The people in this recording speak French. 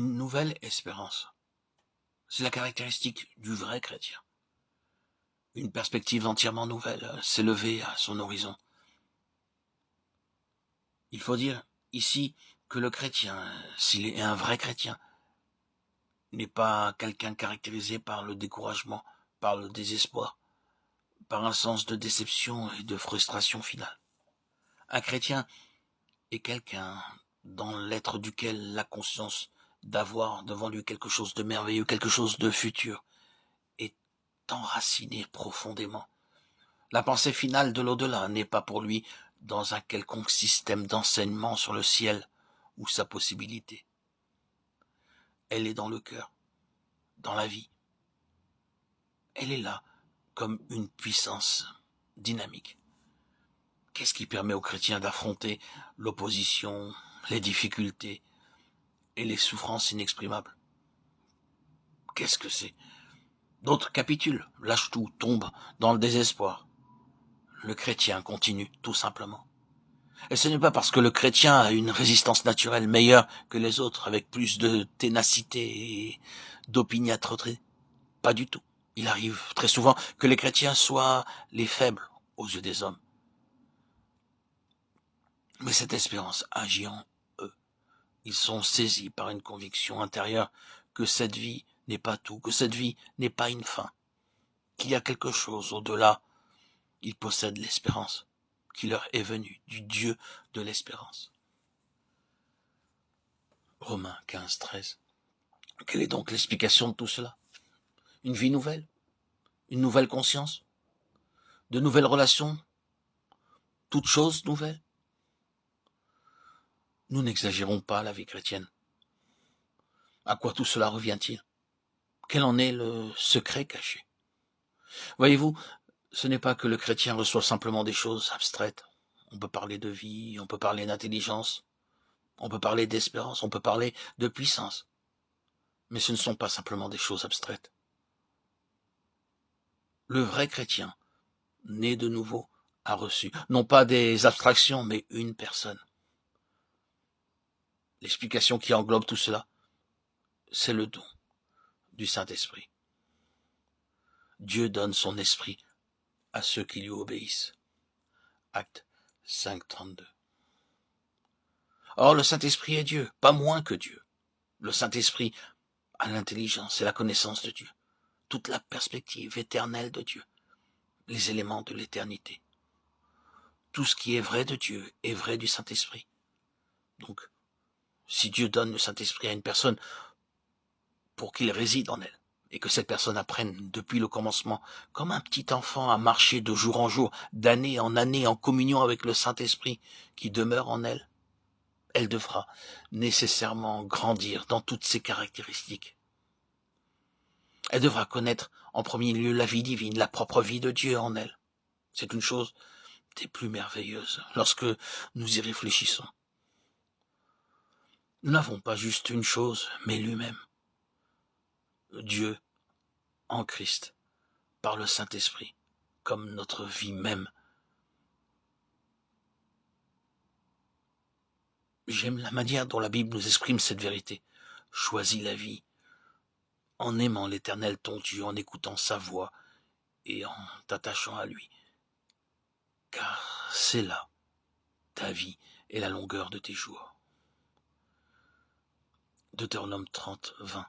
une nouvelle espérance. C'est la caractéristique du vrai chrétien. Une perspective entièrement nouvelle s'élever à son horizon. Il faut dire ici que le chrétien, s'il est un vrai chrétien, n'est pas quelqu'un caractérisé par le découragement, par le désespoir, par un sens de déception et de frustration finale. Un chrétien est quelqu'un dans l'être duquel la conscience d'avoir devant lui quelque chose de merveilleux, quelque chose de futur, est enracinée profondément. La pensée finale de l'au-delà n'est pas pour lui dans un quelconque système d'enseignement sur le ciel ou sa possibilité. Elle est dans le cœur, dans la vie. Elle est là comme une puissance dynamique. Qu'est-ce qui permet aux chrétiens d'affronter l'opposition, les difficultés et les souffrances inexprimables? Qu'est-ce que c'est? D'autres capitulent, lâchent tout, tombent dans le désespoir. Le chrétien continue, tout simplement. Et ce n'est pas parce que le chrétien a une résistance naturelle meilleure que les autres, avec plus de ténacité et d'opiniâtreté. Pas du tout. Il arrive très souvent que les chrétiens soient les faibles aux yeux des hommes. Mais cette espérance agit en eux. Ils sont saisis par une conviction intérieure que cette vie n'est pas tout, que cette vie n'est pas une fin, qu'il y a quelque chose au-delà. Ils possèdent l'espérance qui leur est venue du Dieu de l'espérance. Romains 15, 13. Quelle est donc l'explication de tout cela? Une vie nouvelle? Une nouvelle conscience? De nouvelles relations? Toutes choses nouvelles? Nous n'exagérons pas la vie chrétienne. À quoi tout cela revient-il? Quel en est le secret caché? Voyez-vous, ce n'est pas que le chrétien reçoit simplement des choses abstraites. On peut parler de vie, on peut parler d'intelligence, on peut parler d'espérance, on peut parler de puissance. Mais ce ne sont pas simplement des choses abstraites. Le vrai chrétien, né de nouveau, a reçu, non pas des abstractions, mais une personne. L'explication qui englobe tout cela, c'est le don du Saint-Esprit. Dieu donne son esprit à ceux qui lui obéissent. Acte 5, 32. Or, le Saint-Esprit est Dieu, pas moins que Dieu. Le Saint-Esprit a l'intelligence et la connaissance de Dieu, toute la perspective éternelle de Dieu, les éléments de l'éternité. Tout ce qui est vrai de Dieu est vrai du Saint-Esprit. Donc, si Dieu donne le Saint-Esprit à une personne pour qu'il réside en elle, et que cette personne apprenne depuis le commencement, comme un petit enfant, à marcher de jour en jour, d'année en année, en communion avec le Saint-Esprit qui demeure en elle, elle devra nécessairement grandir dans toutes ses caractéristiques. Elle devra connaître en premier lieu la vie divine, la propre vie de Dieu en elle. C'est une chose des plus merveilleuses lorsque nous y réfléchissons. Nous n'avons pas juste une chose, mais lui-même. Dieu en Christ, par le Saint-Esprit, comme notre vie même. J'aime la manière dont la Bible nous exprime cette vérité. Choisis la vie en aimant l'Éternel ton Dieu, en écoutant sa voix et en t'attachant à lui. Car c'est là ta vie et la longueur de tes jours. Deutéronome 30, 20.